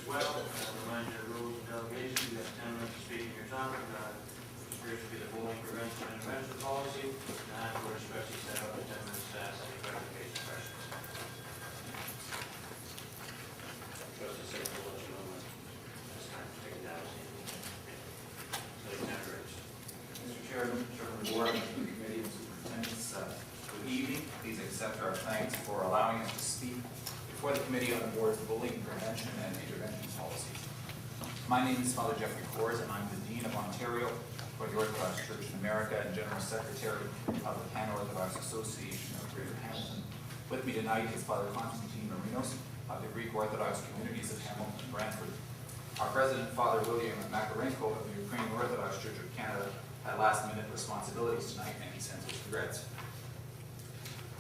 well. Remind you of rules and delegations. You have 10 minutes to speak in your topic. First will be the bullying prevention and intervention policy. And afterwards, trustees set up 10 minutes to ask any clarification questions. Trustee Sick will let you know when it's time to take it down. So you can raise. Mr. Chairman, Chairman of the Board, Committee, and Superintendents, good evening. Please accept our thanks for allowing us to speak before the Committee on the Board's Bullying Prevention and Intervention Policy. My name is Father Geoffrey Korz, and I'm the Dean of Ontario for the Orthodox Church in America and General Secretary of the Pan-Orthodox Association of Greater Hamilton. With me tonight is Father Constantine Marinos of the Greek Orthodox Communities of Hamilton and Brantford. Our President, Father William Makarenko of the Ukrainian Orthodox Church of Canada, had last-minute responsibilities tonight, and he sends his regrets.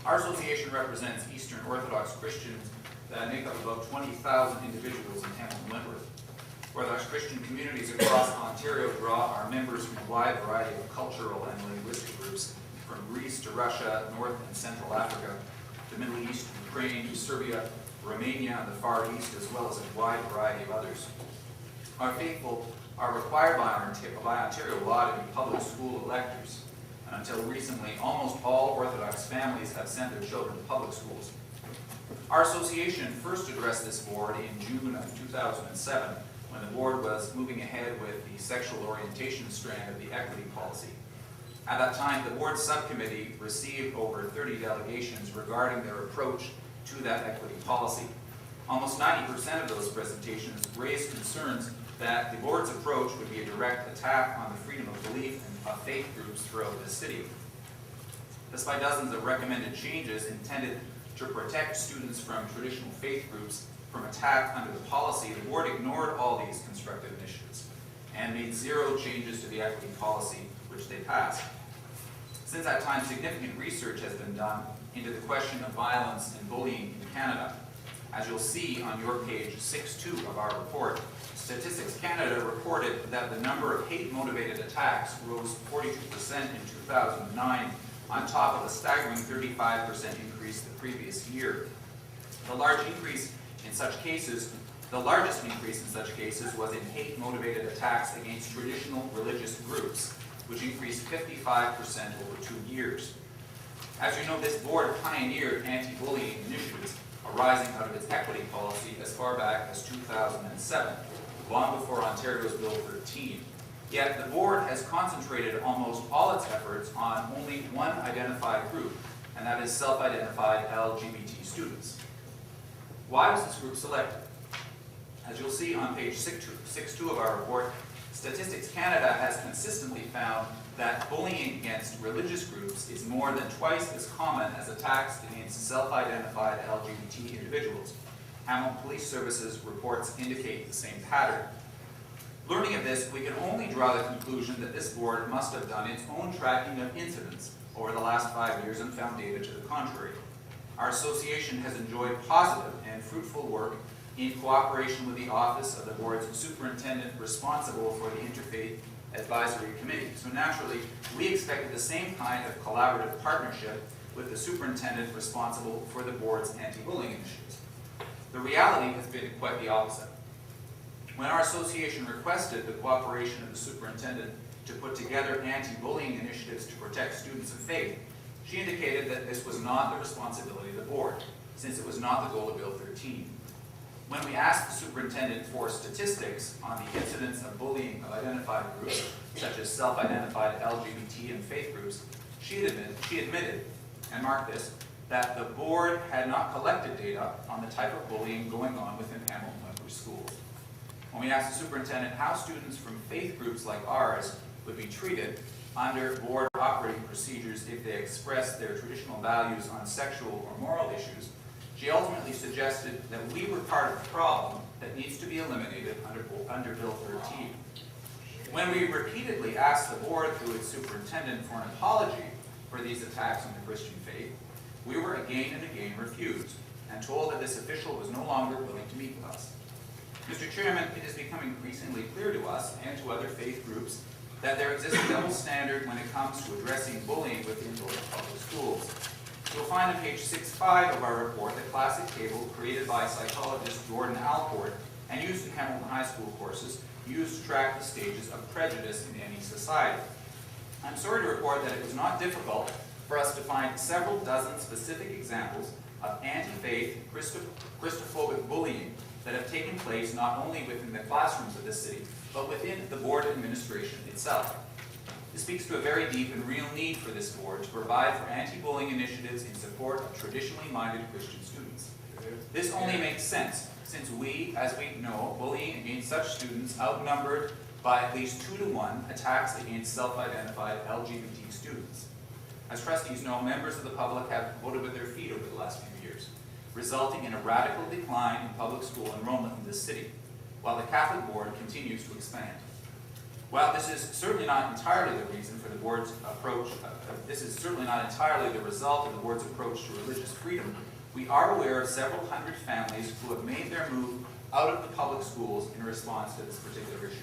Our association represents Eastern Orthodox Christians that make up about 20,000 individuals in Hamilton and Wentworth. Orthodox Christian communities across Ontario draw our members from a wide variety of cultural and linguistic groups, from Greece to Russia, North and Central Africa, the Middle East, Ukraine, Serbia, Romania, and the Far East, as well as a wide variety of others. Our faithful are required by Ontario law to be public school electors, and until recently, almost all Orthodox families have sent their children to public schools. Our association first addressed this board in June of 2007, when the board was moving ahead with the sexual orientation strand of the equity policy. At that time, the board subcommittee received over 30 delegations regarding their approach to that equity policy. Almost 90% of those presentations raised concerns that the board's approach would be a direct attack on the freedom of belief of faith groups throughout the city. Despite dozens of recommended changes intended to protect students from traditional faith groups from attack under the policy, the board ignored all these constructive initiatives and made zero changes to the equity policy which they passed. Since that time, significant research has been done into the question of violence and bullying in Canada. As you'll see on your page 6.2 of our report, Statistics Canada reported that the number of hate-motivated attacks rose 42% in 2009, on top of a staggering 35% increase the previous year. The largest increase in such cases was in hate-motivated attacks against traditional religious groups, which increased 55% over 2 years. As you know, this board pioneered anti-bullying initiatives arising out of its equity policy as far back as 2007, long before Ontario's Bill 13. Yet the board has concentrated almost all its efforts on only one identified group, and that is self-identified LGBT students. Why was this group selected? As you'll see on page 6.2 of our report, Statistics Canada has consistently found that bullying against religious groups is more than twice as common as attacks against self-identified LGBT individuals. Hamilton Police Services reports indicate the same pattern. Learning of this, we can only draw the conclusion that this board must have done its own tracking of incidents over the last 5 years and found data to the contrary. Our association has enjoyed positive and fruitful work in cooperation with the Office of the Board's Superintendent responsible for the Interfaith Advisory Committee. So naturally, we expected the same kind of collaborative partnership with the Superintendent responsible for the Board's anti-bullying initiatives. The reality has been quite the opposite. When our association requested the cooperation of the Superintendent to put together anti-bullying initiatives to protect students of faith, she indicated that this was not the responsibility of the board, since it was not the goal of Bill 13. When we asked the superintendent for statistics on the incidence of bullying of identified groups, such as self-identified LGBT and faith groups, she admitted, and marked this, that the board had not collected data on the type of bullying going on within Hamilton Wentworth schools. When we asked the superintendent how students from faith groups like ours would be treated under board operating procedures if they expressed their traditional values on sexual or moral issues, she ultimately suggested that we were part of the problem that needs to be eliminated under Bill 13. When we repeatedly asked the board through its superintendent for an apology for these attacks on the Christian faith, we were again and again refused and told that this official was no longer willing to meet with us. Mr. Chairman, it is becoming increasingly clear to us and to other faith groups that there exists a double standard when it comes to addressing bullying within local public schools. You'll find on page 6.5 of our report the classic table created by psychologist Jordan Alport and used in Hamilton High School courses used to track the stages of prejudice in any society. I'm sorry to report that it was not difficult for us to find several dozen specific examples of anti-faith, Christophobic bullying that have taken place not only within the classrooms of this city, but within the board administration itself. This speaks to a very deep and real need for this board to provide for anti-bullying initiatives in support of traditionally minded Christian students. This only makes sense, since we, as we know, bullying against such students outnumbered by at least 2-to-1 attacks against self-identified LGBT students. As trustees know, members of the public have voted with their feet over the last few years, resulting in a radical decline in public school enrollment in this city, while the Catholic Board continues to expand. While this is certainly not entirely the reason for the board's approach, this is certainly not entirely the result of the board's approach to religious freedom, we are aware of several hundred families who have made their move out of the public schools in response to this particular issue.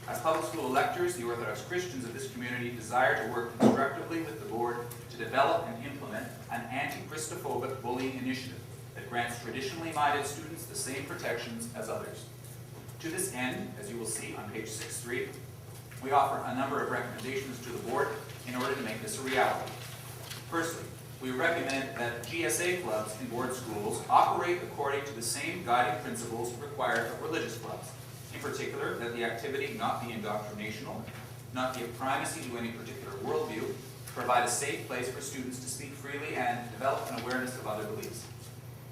As public school electors, the Orthodox Christians of this community desire to work constructively with the board to develop and implement an anti-Christophobic bullying initiative that grants traditionally minded students the same protections as others. To this end, as you will see on page 6.3, we offer a number of recommendations to the board in order to make this a reality. Firstly, we recommend that GSA clubs in board schools operate according to the same guiding principles required of religious clubs. In particular, that the activity not be indoctrinational, not give primacy to any particular worldview, provide a safe place for students to speak freely, and develop an awareness of other beliefs.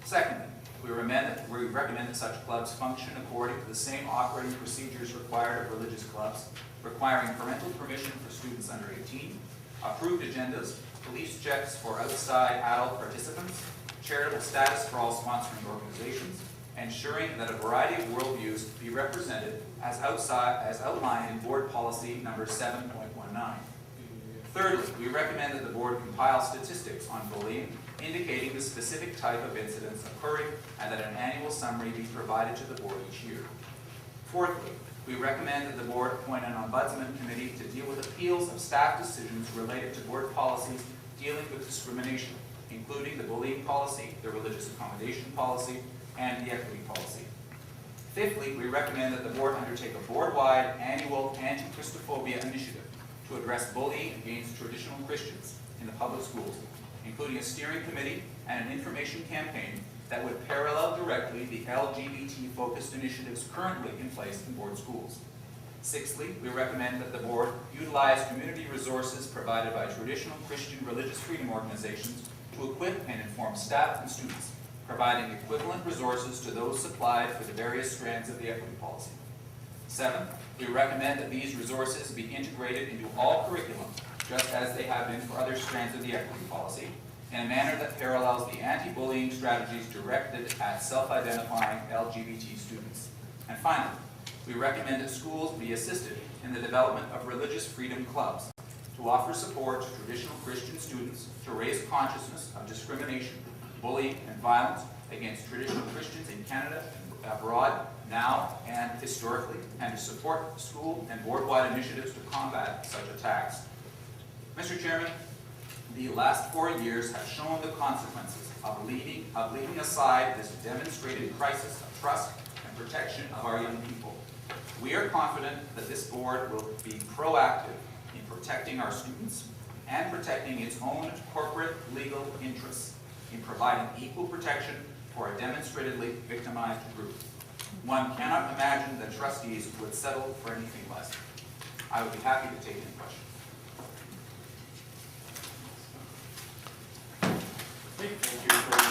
Secondly, we recommend that such clubs function according to the same operating procedures required of religious clubs, requiring parental permission for students under 18, approved agendas, police checks for outside adult participants, charitable status for all sponsoring organizations, ensuring that a variety of worldviews be represented as outlined in board policy number 7.19. Thirdly, we recommend that the board compile statistics on bullying, indicating the specific type of incidents occurring, and that an annual summary be provided to the board each year. Fourthly, we recommend that the board appoint an ombudsman committee to deal with appeals of staff decisions related to board policies dealing with discrimination, including the bullying policy, the religious accommodation policy, and the equity policy. Fifthly, we recommend that the board undertake a board-wide annual anti-Christophobia initiative to address bullying against traditional Christians in the public schools, including a steering committee and an information campaign that would parallel directly the LGBT-focused initiatives currently in place in board schools. Sixthly, we recommend that the board utilize community resources provided by traditional Christian religious freedom organizations to equip and inform staff and students, providing equivalent resources to those supplied for the various strands of the equity policy. Seventh, we recommend that these resources be integrated into all curriculum, just as they have been for other strands of the equity policy, in a manner that parallels the anti-bullying strategies directed at self-identifying LGBT students. And finally, we recommend that schools be assisted in the development of religious freedom clubs to offer support to traditional Christian students to raise consciousness of discrimination, bullying, and violence against traditional Christians in Canada and abroad, now and historically, and to support school and board-wide initiatives to combat such attacks. Mr. Chairman, the last 4 years have shown the consequences of leaving aside this demonstrated crisis of trust and protection of our young people. We are confident that this board will be proactive in protecting our students and protecting its own corporate legal interests in providing equal protection for a demonstratedly victimized group. One cannot imagine that trustees would settle for anything less. I would be happy to take any questions. Thank you for